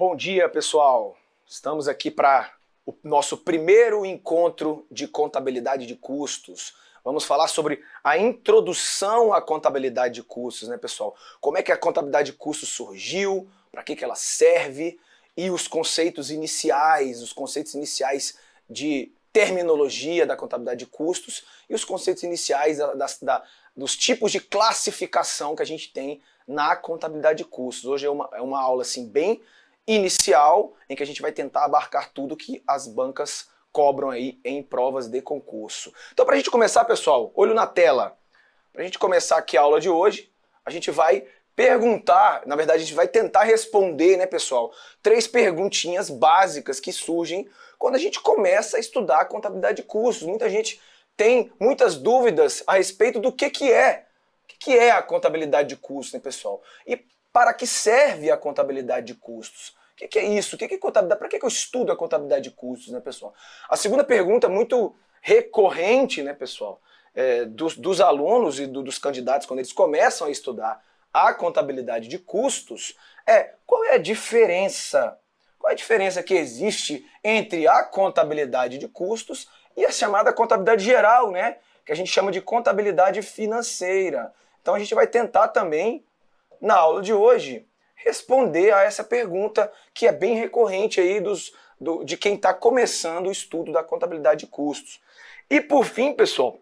Bom dia, pessoal. Estamos aqui para o nosso primeiro encontro de contabilidade de custos. Vamos falar sobre a introdução à contabilidade de custos, né, pessoal? Como é que a contabilidade de custos surgiu, para que ela serve e os conceitos iniciais de terminologia da contabilidade de custos e os conceitos iniciais dos tipos de classificação que a gente tem na contabilidade de custos. Hoje é uma aula assim, bem inicial, em que a gente vai tentar abarcar tudo que as bancas cobram aí em provas de concurso. Então, para a gente começar, pessoal, olho na tela. Para a gente começar aqui a aula de hoje, a gente vai perguntar, na verdade a gente vai tentar responder, né, pessoal, 3 perguntinhas básicas que surgem quando a gente começa a estudar a contabilidade de custos. Muita gente tem muitas dúvidas a respeito do que é. O que é a contabilidade de custos, né, pessoal? E para que serve a contabilidade de custos? O que é isso? O que é contabilidade? Para que eu estudo a contabilidade de custos, né, pessoal? A segunda pergunta, muito recorrente, né, pessoal, dos alunos e dos candidatos, quando eles começam a estudar a contabilidade de custos, qual é a diferença? Qual é a diferença que existe entre a contabilidade de custos e a chamada contabilidade geral, né? Que a gente chama de contabilidade financeira. Então a gente vai tentar também, na aula de hoje, responder a essa pergunta que é bem recorrente aí de quem está começando o estudo da contabilidade de custos. E por fim, pessoal,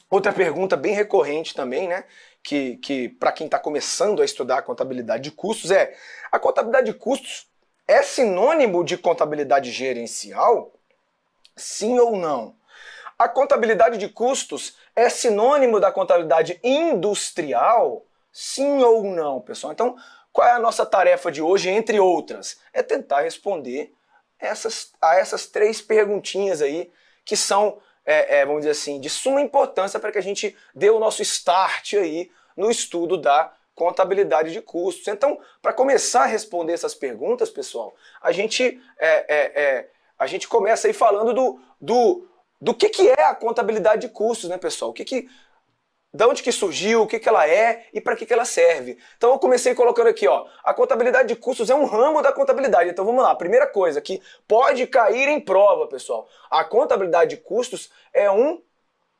outra pergunta bem recorrente também, né? Que para quem está começando a estudar a contabilidade de custos a contabilidade de custos é sinônimo de contabilidade gerencial? Sim ou não? A contabilidade de custos é sinônimo da contabilidade industrial? Sim ou não, pessoal? Então, qual é a nossa tarefa de hoje, entre outras? É tentar responder a essas 3 perguntinhas aí, que são, vamos dizer assim, de suma importância para que a gente dê o nosso start aí no estudo da contabilidade de custos. Então, para começar a responder essas perguntas, pessoal, a gente começa aí falando do que é a contabilidade de custos, né, pessoal? Da onde que surgiu, o que ela é e para que ela serve. Então eu comecei colocando aqui, ó, a contabilidade de custos é um ramo da contabilidade. Então vamos lá, primeira coisa que pode cair em prova, pessoal. A contabilidade de custos é um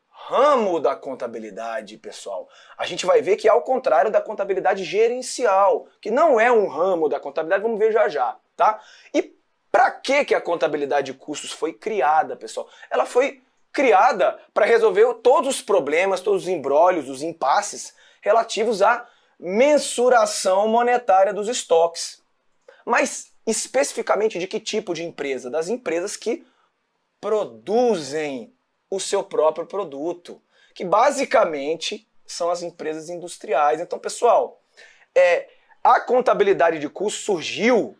ramo da contabilidade, pessoal. A gente vai ver que é ao contrário da contabilidade gerencial, que não é um ramo da contabilidade, vamos ver já já, tá? E para que a contabilidade de custos foi criada, pessoal? Ela foi criada para resolver todos os problemas, todos os embrólios, os impasses relativos à mensuração monetária dos estoques. Mas especificamente de que tipo de empresa? Das empresas que produzem o seu próprio produto, que basicamente são as empresas industriais. Então, pessoal, a contabilidade de custos surgiu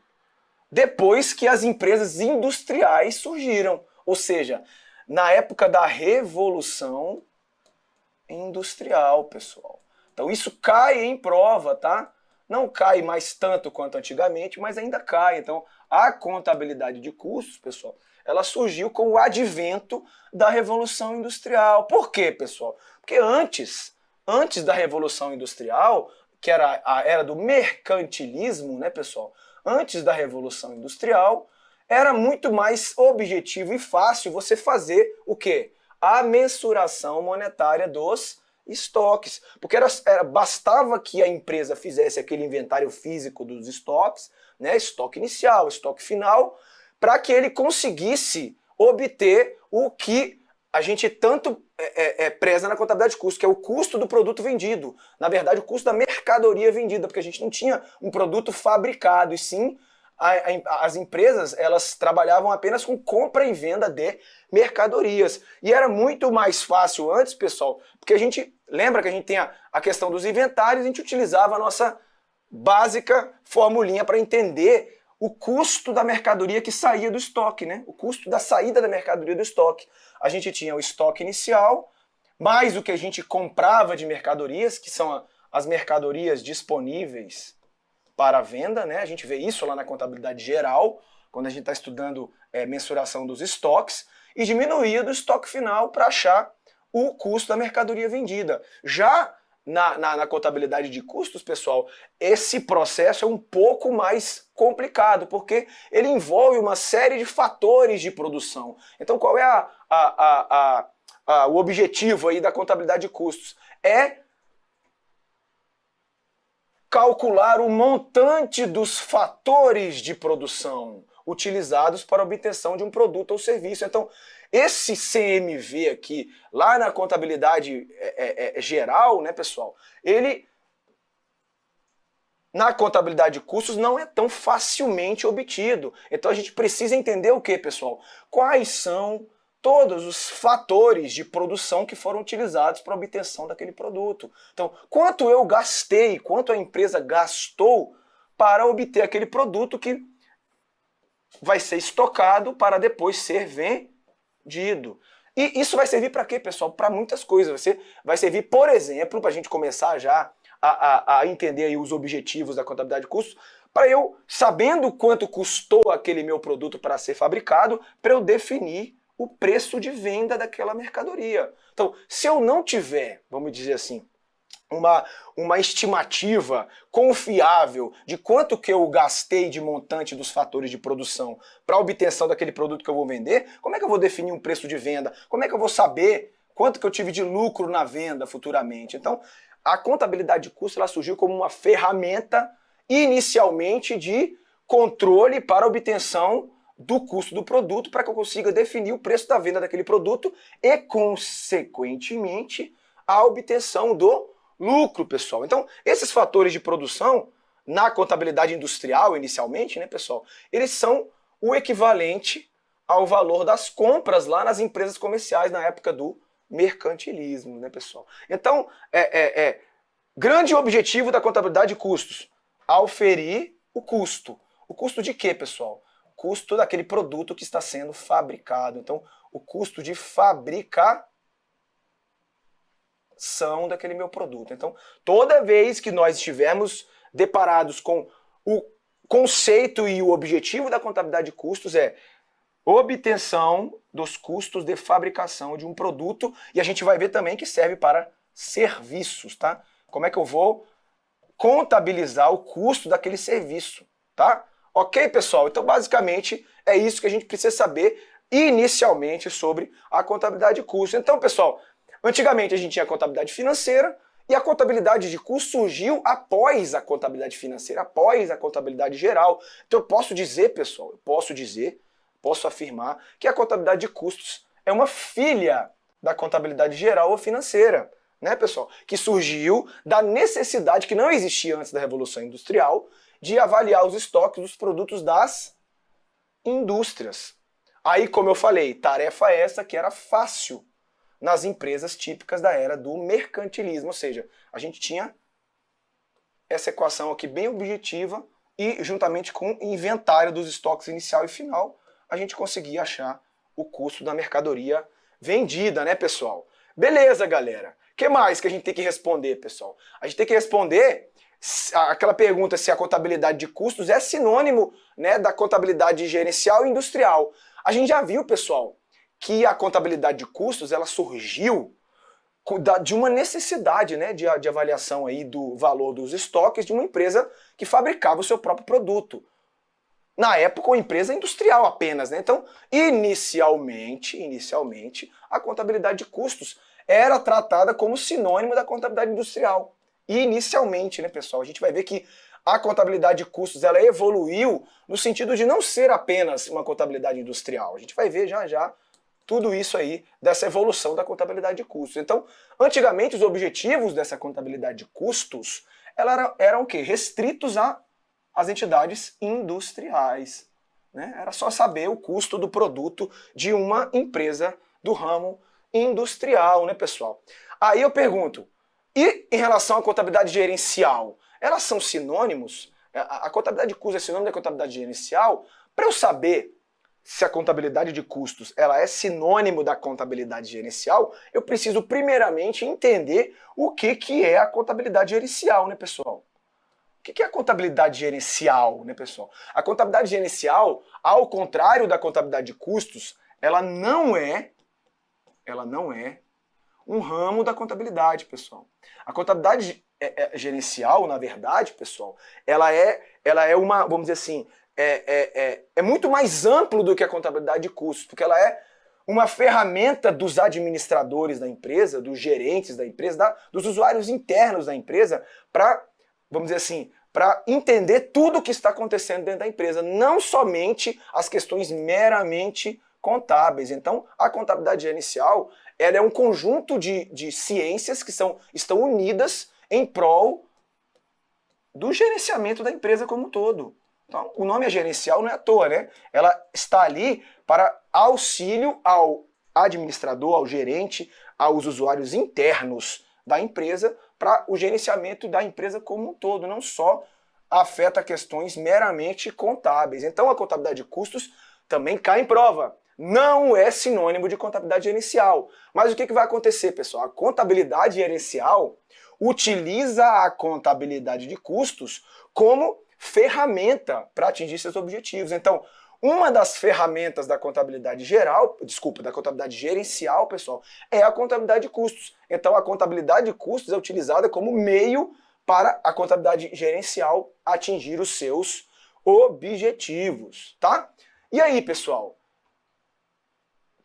depois que as empresas industriais surgiram, ou seja, na época da Revolução Industrial, pessoal. Então isso cai em prova, tá? Não cai mais tanto quanto antigamente, mas ainda cai. Então a contabilidade de custos, pessoal, ela surgiu com o advento da Revolução Industrial. Por quê, pessoal? Porque antes da Revolução Industrial, que era a era do mercantilismo, né, pessoal? Antes da Revolução Industrial, era muito mais objetivo e fácil você fazer o quê? A mensuração monetária dos estoques. Porque bastava que a empresa fizesse aquele inventário físico dos estoques, né, estoque inicial, estoque final, para que ele conseguisse obter o que a gente tanto preza na contabilidade de custos, que é o custo do produto vendido. Na verdade, o custo da mercadoria vendida, porque a gente não tinha um produto fabricado, e sim as empresas, elas trabalhavam apenas com compra e venda de mercadorias. E era muito mais fácil antes, pessoal, porque a gente lembra que a gente tem a questão dos inventários, a gente utilizava a nossa básica formulinha para entender o custo da mercadoria que saía do estoque, né? O custo da saída da mercadoria do estoque. A gente tinha o estoque inicial, mais o que a gente comprava de mercadorias, que são as mercadorias disponíveis para a venda, né? A gente vê isso lá na contabilidade geral, quando a gente está estudando mensuração dos estoques, e diminuía do estoque final para achar o custo da mercadoria vendida. Já na contabilidade de custos, pessoal, esse processo é um pouco mais complicado, porque ele envolve uma série de fatores de produção. Então, qual é o objetivo aí da contabilidade de custos? É calcular o montante dos fatores de produção utilizados para a obtenção de um produto ou serviço. Então, esse CMV aqui, lá na contabilidade geral, né, pessoal, ele, na contabilidade de custos, não é tão facilmente obtido. Então, a gente precisa entender o que, pessoal? Quais são todos os fatores de produção que foram utilizados para a obtenção daquele produto. Então, quanto eu gastei, quanto a empresa gastou para obter aquele produto que vai ser estocado para depois ser vendido. E isso vai servir para quê, pessoal? Para muitas coisas. Vai servir, por exemplo, para a gente começar já a entender aí os objetivos da contabilidade de custos, para eu, sabendo quanto custou aquele meu produto para ser fabricado, para eu definir o preço de venda daquela mercadoria. Então, se eu não tiver, vamos dizer assim, uma estimativa confiável de quanto que eu gastei de montante dos fatores de produção para a obtenção daquele produto que eu vou vender, como é que eu vou definir um preço de venda? Como é que eu vou saber quanto que eu tive de lucro na venda futuramente? Então, a contabilidade de custo ela surgiu como uma ferramenta inicialmente de controle para a obtenção do custo do produto, para que eu consiga definir o preço da venda daquele produto e, consequentemente, a obtenção do lucro, pessoal. Então, esses fatores de produção, na contabilidade industrial, inicialmente, né, pessoal, eles são o equivalente ao valor das compras lá nas empresas comerciais na época do mercantilismo, né, pessoal? Então, grande objetivo da contabilidade de custos, auferir o custo. O custo de quê, pessoal? Custo daquele produto que está sendo fabricado. Então, o custo de fabricação daquele meu produto. Então, toda vez que nós estivermos deparados com o conceito e o objetivo da contabilidade de custos é obtenção dos custos de fabricação de um produto, e a gente vai ver também que serve para serviços, tá? Como é que eu vou contabilizar o custo daquele serviço, tá? Ok, pessoal? Então, basicamente, é isso que a gente precisa saber inicialmente sobre a contabilidade de custos. Então, pessoal, antigamente a gente tinha a contabilidade financeira e a contabilidade de custos surgiu após a contabilidade financeira, após a contabilidade geral. Então, eu posso dizer, pessoal, posso afirmar que a contabilidade de custos é uma filha da contabilidade geral ou financeira, né, pessoal? Que surgiu da necessidade que não existia antes da Revolução Industrial de avaliar os estoques dos produtos das indústrias. Aí, como eu falei, tarefa essa que era fácil nas empresas típicas da era do mercantilismo, ou seja, a gente tinha essa equação aqui bem objetiva e, juntamente com o inventário dos estoques inicial e final, a gente conseguia achar o custo da mercadoria vendida, né, pessoal? Beleza, galera. O que mais que a gente tem que responder, pessoal? A gente tem que responder aquela pergunta se a contabilidade de custos é sinônimo, né, da contabilidade gerencial e industrial. A gente já viu, pessoal, que a contabilidade de custos ela surgiu de uma necessidade, né, de avaliação aí do valor dos estoques de uma empresa que fabricava o seu próprio produto. Na época, uma empresa industrial apenas, né? Então, inicialmente, a contabilidade de custos era tratada como sinônimo da contabilidade industrial. Inicialmente, né, pessoal? A gente vai ver que a contabilidade de custos ela evoluiu no sentido de não ser apenas uma contabilidade industrial. A gente vai ver já já tudo isso aí dessa evolução da contabilidade de custos. Então, antigamente, os objetivos dessa contabilidade de custos eram o quê? Restritos às entidades industriais, né? Era só saber o custo do produto de uma empresa do ramo industrial, né, pessoal? Aí eu pergunto, e em relação à contabilidade gerencial, elas são sinônimos? A contabilidade de custos é sinônimo da contabilidade gerencial? Para eu saber se a contabilidade de custos ela é sinônimo da contabilidade gerencial, eu preciso primeiramente entender o que é a contabilidade gerencial, né, pessoal? O que é a contabilidade gerencial, né, pessoal? A contabilidade gerencial, ao contrário da contabilidade de custos, ela não é um ramo da contabilidade, pessoal. A contabilidade gerencial, na verdade, pessoal, ela é uma, vamos dizer assim, é muito mais amplo do que a contabilidade de custos, porque ela é uma ferramenta dos administradores da empresa, dos gerentes da empresa, dos usuários internos da empresa, para, vamos dizer assim, para entender tudo o que está acontecendo dentro da empresa, não somente as questões meramente contábeis. Então, a contabilidade gerencial, ela é um conjunto de ciências que estão unidas em prol do gerenciamento da empresa como um todo. Então, o nome é gerencial não é à toa, né? Ela está ali para auxílio ao administrador, ao gerente, aos usuários internos da empresa, para o gerenciamento da empresa como um todo, não só afeta questões meramente contábeis. Então, a contabilidade de custos também cai em prova. Não é sinônimo de contabilidade gerencial. Mas o que vai acontecer, pessoal? A contabilidade gerencial utiliza a contabilidade de custos como ferramenta para atingir seus objetivos. Então, uma das ferramentas da contabilidade da contabilidade gerencial, pessoal, é a contabilidade de custos. Então, a contabilidade de custos é utilizada como meio para a contabilidade gerencial atingir os seus objetivos, tá? E aí, pessoal?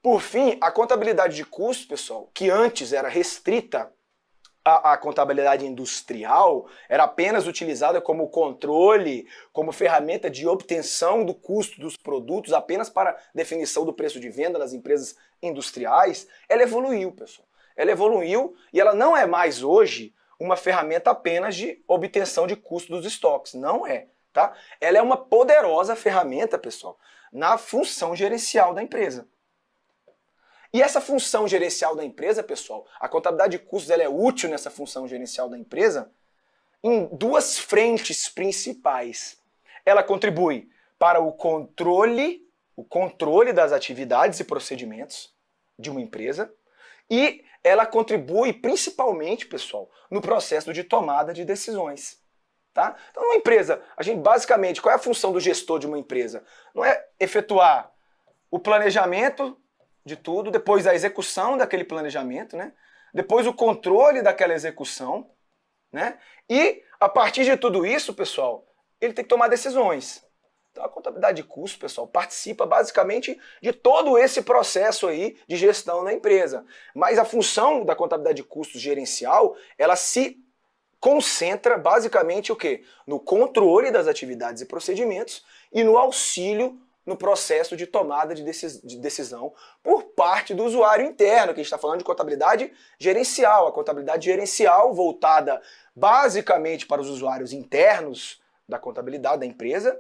Por fim, a contabilidade de custos, pessoal, que antes era restrita à contabilidade industrial, era apenas utilizada como controle, como ferramenta de obtenção do custo dos produtos, apenas para definição do preço de venda nas empresas industriais, ela evoluiu, pessoal. Ela evoluiu e ela não é mais hoje uma ferramenta apenas de obtenção de custo dos estoques. Não é, tá? Ela é uma poderosa ferramenta, pessoal, na função gerencial da empresa. E essa função gerencial da empresa, pessoal, a contabilidade de custos ela é útil nessa função gerencial da empresa em duas frentes principais. Ela contribui para o controle das atividades e procedimentos de uma empresa e ela contribui principalmente, pessoal, no processo de tomada de decisões. Tá? Então, uma empresa, a gente basicamente, qual é a função do gestor de uma empresa? Não é efetuar o planejamento de tudo, depois a execução daquele planejamento, né? Depois o controle daquela execução, né? E a partir de tudo isso, pessoal, ele tem que tomar decisões. Então a contabilidade de custos, pessoal, participa basicamente de todo esse processo aí de gestão da empresa. Mas a função da contabilidade de custos gerencial, ela se concentra basicamente o quê? No controle das atividades e procedimentos e no auxílio no processo de tomada de decisão por parte do usuário interno, que a gente está falando de contabilidade gerencial. A contabilidade gerencial voltada basicamente para os usuários internos da contabilidade da empresa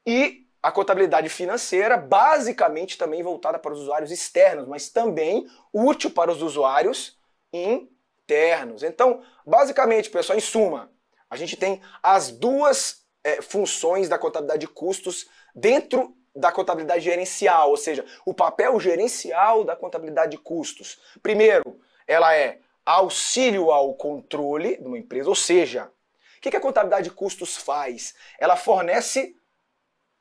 e a contabilidade financeira basicamente também voltada para os usuários externos, mas também útil para os usuários internos. Então, basicamente, pessoal, em suma, a gente tem as duas funções da contabilidade de custos dentro da contabilidade gerencial, ou seja, o papel gerencial da contabilidade de custos. Primeiro, ela é auxílio ao controle de uma empresa, ou seja, o que a contabilidade de custos faz? Ela fornece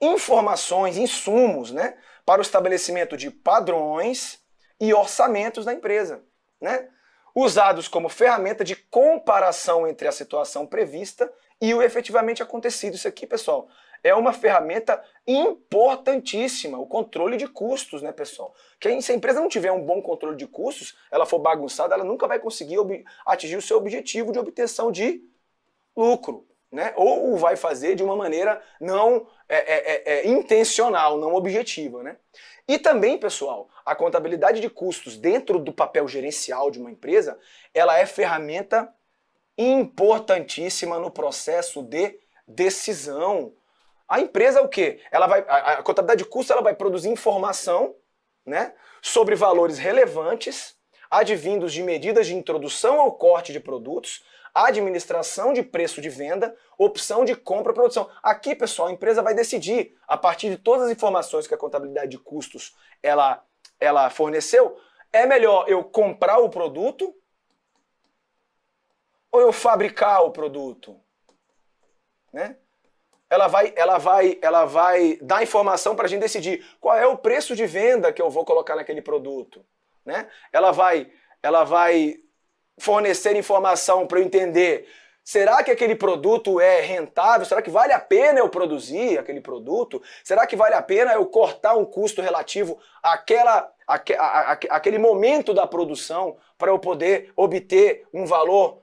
informações, insumos, né, para o estabelecimento de padrões e orçamentos da empresa, né, usados como ferramenta de comparação entre a situação prevista e o efetivamente acontecido. Isso aqui, pessoal, é uma ferramenta importantíssima, o controle de custos, né, pessoal? Que se a empresa não tiver um bom controle de custos, ela for bagunçada, ela nunca vai conseguir atingir o seu objetivo de obtenção de lucro, né? Ou vai fazer de uma maneira não intencional, não objetiva, né? E também, pessoal, a contabilidade de custos dentro do papel gerencial de uma empresa, ela é ferramenta importantíssima no processo de decisão. A empresa o quê? A contabilidade de custos ela vai produzir informação, né, sobre valores relevantes, advindos de medidas de introdução ao corte de produtos, administração de preço de venda, opção de compra e produção. Aqui, pessoal, a empresa vai decidir, a partir de todas as informações que a contabilidade de custos ela forneceu, é melhor eu comprar o produto ou eu fabricar o produto, né? Ela vai dar informação para a gente decidir qual é o preço de venda que eu vou colocar naquele produto, né? Ela vai fornecer informação para eu entender, será que aquele produto é rentável? Será que vale a pena eu produzir aquele produto? Será que vale a pena eu cortar um custo relativo àquele momento da produção para eu poder obter um valor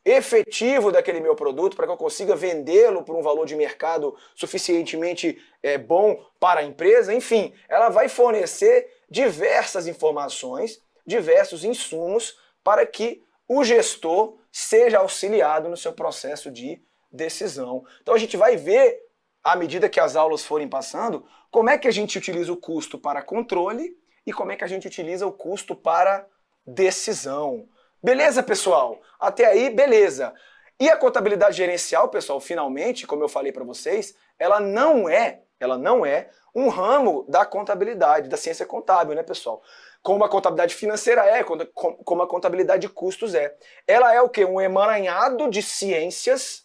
efetivo daquele meu produto, para que eu consiga vendê-lo por um valor de mercado suficientemente bom para a empresa? Enfim, ela vai fornecer diversas informações, diversos insumos para que o gestor seja auxiliado no seu processo de decisão. Então a gente vai ver, à medida que as aulas forem passando, como é que a gente utiliza o custo para controle e como é que a gente utiliza o custo para decisão. Beleza, pessoal? Até aí, beleza. E a contabilidade gerencial, pessoal, finalmente, como eu falei para vocês, ela não é um ramo da contabilidade, da ciência contábil, né, pessoal? Como a contabilidade financeira é, como a contabilidade de custos é. Ela é o quê? Um emaranhado de ciências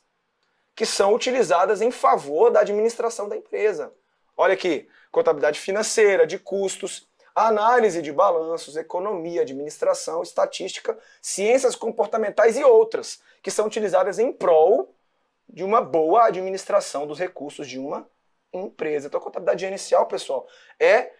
que são utilizadas em favor da administração da empresa. Olha aqui, contabilidade financeira, de custos, análise de balanços, economia, administração, estatística, ciências comportamentais e outras, que são utilizadas em prol de uma boa administração dos recursos de uma empresa. Então a contabilidade gerencial, pessoal, é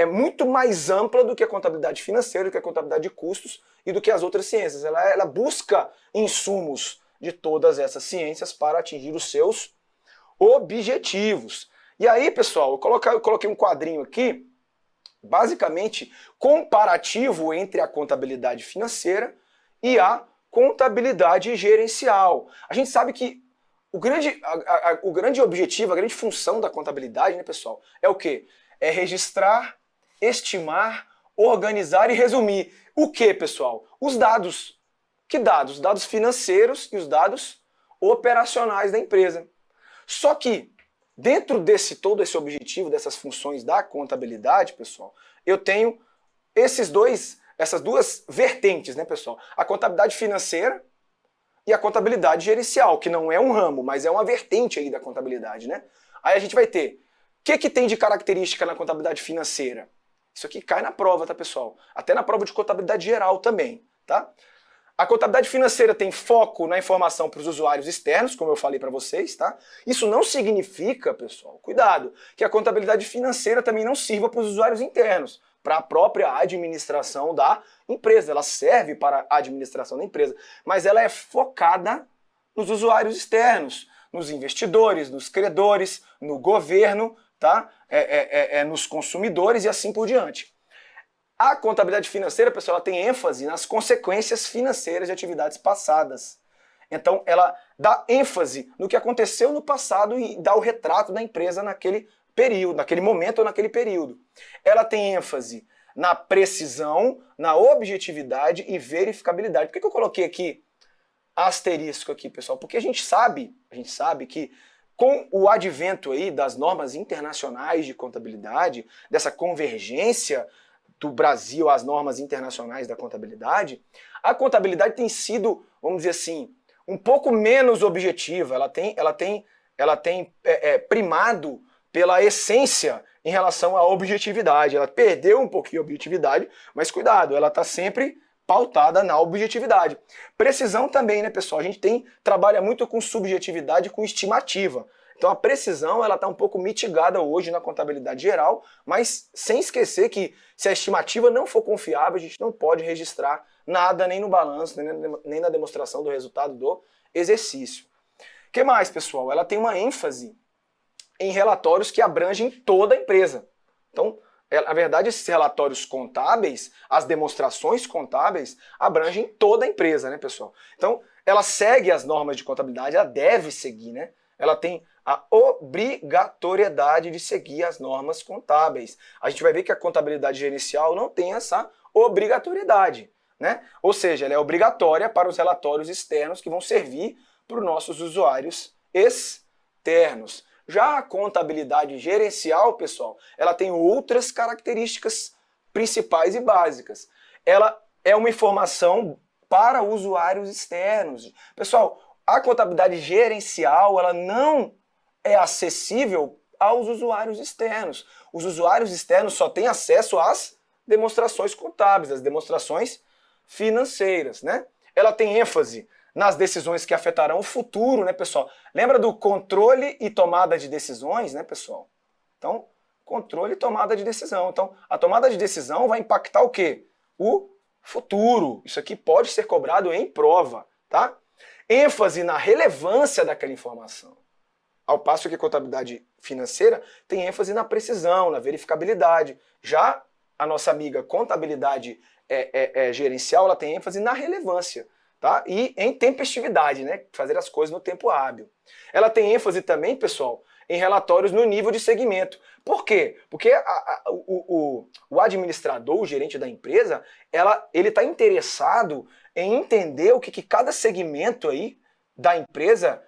muito mais ampla do que a contabilidade financeira, do que a contabilidade de custos e do que as outras ciências. Ela busca insumos de todas essas ciências para atingir os seus objetivos. E aí, pessoal, eu coloquei um quadrinho aqui, basicamente comparativo entre a contabilidade financeira e a contabilidade gerencial. A gente sabe que o grande objetivo, a grande função da contabilidade, né, pessoal, é o quê? É registrar, estimar, organizar e resumir. O que, pessoal? Os dados. Que dados? Os dados financeiros e os dados operacionais da empresa. Só que, dentro desse todo esse objetivo, dessas funções da contabilidade, pessoal, eu tenho essas duas vertentes, né, pessoal? A contabilidade financeira e a contabilidade gerencial, que não é um ramo, mas é uma vertente aí da contabilidade, né? Aí a gente vai ter, o que tem de característica na contabilidade financeira? Isso aqui cai na prova, tá, pessoal? Até na prova de contabilidade geral também, tá? A contabilidade financeira tem foco na informação para os usuários externos, como eu falei para vocês, tá? Isso não significa, pessoal, cuidado, que a contabilidade financeira também não sirva para os usuários internos, para a própria administração da empresa. Ela serve para a administração da empresa, mas ela é focada nos usuários externos, nos investidores, nos credores, no governo, tá? Nos consumidores e assim por diante. A contabilidade financeira, pessoal, ela tem ênfase nas consequências financeiras de atividades passadas. Então, ela dá ênfase no que aconteceu no passado e dá o retrato da empresa naquele período, naquele momento ou naquele período. Ela tem ênfase na precisão, na objetividade e verificabilidade. Por que eu coloquei aqui asterisco aqui, pessoal? Porque a gente sabe que com o advento aí das normas internacionais de contabilidade, dessa convergência do Brasil às normas internacionais da contabilidade, a contabilidade tem sido, vamos dizer assim, um pouco menos objetiva. Ela tem primado pela essência em relação à objetividade. Ela perdeu um pouquinho a objetividade, mas cuidado, ela está sempre pautada na objetividade. Precisão também, né, pessoal? A gente trabalha muito com subjetividade e com estimativa. Então a precisão ela está um pouco mitigada hoje na contabilidade geral, mas sem esquecer que se a estimativa não for confiável, a gente não pode registrar nada nem no balanço, nem na demonstração do resultado do exercício. O que mais, pessoal? Ela tem uma ênfase em relatórios que abrangem toda a empresa. Então, na verdade, esses relatórios contábeis, as demonstrações contábeis, abrangem toda a empresa, né, pessoal? Então, ela segue as normas de contabilidade, ela deve seguir, né? Ela tem a obrigatoriedade de seguir as normas contábeis. A gente vai ver que a contabilidade gerencial não tem essa obrigatoriedade, né? Ou seja, ela é obrigatória para os relatórios externos que vão servir para os nossos usuários externos. Já a contabilidade gerencial, pessoal, ela tem outras características principais e básicas. Ela é uma informação para usuários externos. Pessoal, a contabilidade gerencial, ela não é acessível aos usuários externos. Os usuários externos só têm acesso às demonstrações contábeis, às demonstrações financeiras, né? Ela tem ênfase nas decisões que afetarão o futuro, né, pessoal? Lembra do controle e tomada de decisões, né, pessoal? Então, controle e tomada de decisão. Então, a tomada de decisão vai impactar o quê? O futuro. Isso aqui pode ser cobrado em prova, tá? ênfase na relevância daquela informação. Ao passo que a contabilidade financeira tem ênfase na precisão, na verificabilidade. Já a nossa amiga contabilidade gerencial, ela tem ênfase na relevância, tá? E em tempestividade, né? Fazer as coisas no tempo hábil. Ela tem ênfase também, pessoal, em relatórios no nível de segmento. Por quê? Porque o administrador, o gerente da empresa, ele está interessado em entender o que cada segmento aí da empresa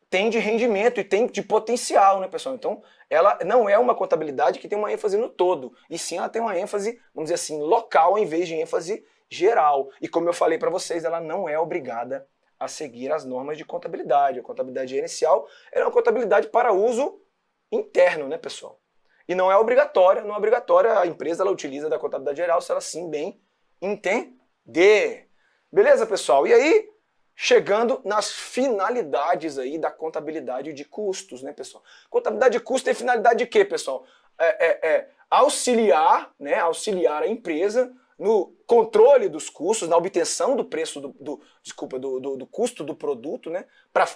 tem de rendimento e tem de potencial, né, pessoal? Então, ela não é uma contabilidade que tem uma ênfase no todo, e sim ela tem uma ênfase, vamos dizer assim, local, em vez de ênfase geral. E como eu falei para vocês, ela não é obrigada a seguir as normas de contabilidade. A contabilidade gerencial é uma contabilidade para uso interno, né, pessoal? E não é obrigatória, a empresa ela utiliza da contabilidade geral se ela sim bem entender. Beleza, pessoal? E aí, chegando nas finalidades aí da contabilidade de custos, né, pessoal? Contabilidade de custos tem finalidade de quê, pessoal? Auxiliar, né, auxiliar a empresa no controle dos custos, na obtenção do preço do custo do produto, né, para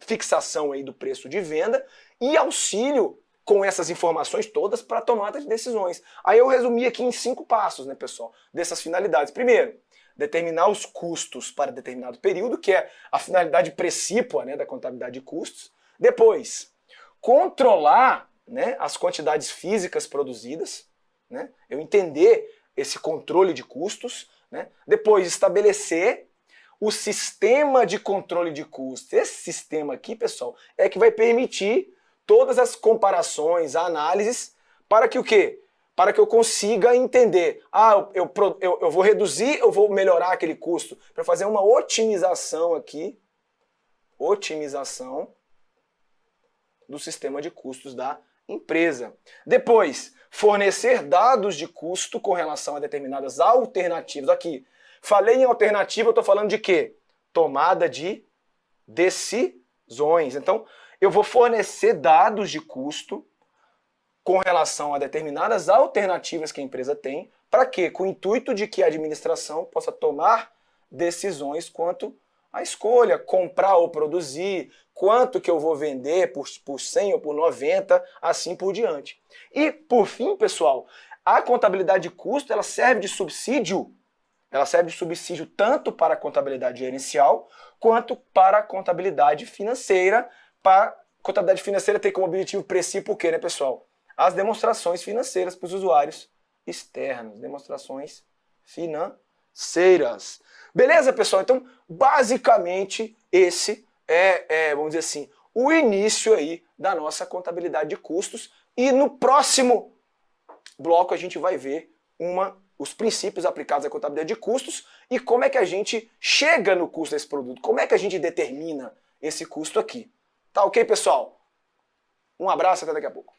fixação aí do preço de venda e auxílio com essas informações todas para tomada de decisões. Aí eu resumi aqui em 5 passos, né, pessoal, dessas finalidades. Primeiro, determinar os custos para determinado período, que é a finalidade precípua, né, da contabilidade de custos. Depois, controlar, né, as quantidades físicas produzidas, né, eu entender esse controle de custos, né. Depois, estabelecer o sistema de controle de custos. Esse sistema aqui, pessoal, é que vai permitir todas as comparações, análises, para que o quê? Para que eu consiga entender, eu vou reduzir, eu vou melhorar aquele custo, para fazer uma otimização aqui, otimização do sistema de custos da empresa. Depois, fornecer dados de custo com relação a determinadas alternativas. Aqui, falei em alternativa, eu estou falando de quê? Tomada de decisões. Então, eu vou fornecer dados de custo com relação a determinadas alternativas que a empresa tem, para quê? Com o intuito de que a administração possa tomar decisões quanto à escolha, comprar ou produzir, quanto que eu vou vender por 100 ou por 90, assim por diante. E, por fim, pessoal, a contabilidade de custo, ela serve de subsídio. Ela serve de subsídio tanto para a contabilidade gerencial, quanto para a contabilidade financeira. Para a contabilidade financeira tem como objetivo princípio o quê, né, pessoal? As demonstrações financeiras para os usuários externos. Demonstrações financeiras. Beleza, pessoal? Então, basicamente, esse vamos dizer assim, o início aí da nossa contabilidade de custos. E no próximo bloco a gente vai ver os princípios aplicados à contabilidade de custos e como é que a gente chega no custo desse produto. Como é que a gente determina esse custo aqui. Tá ok, pessoal? Um abraço, até daqui a pouco.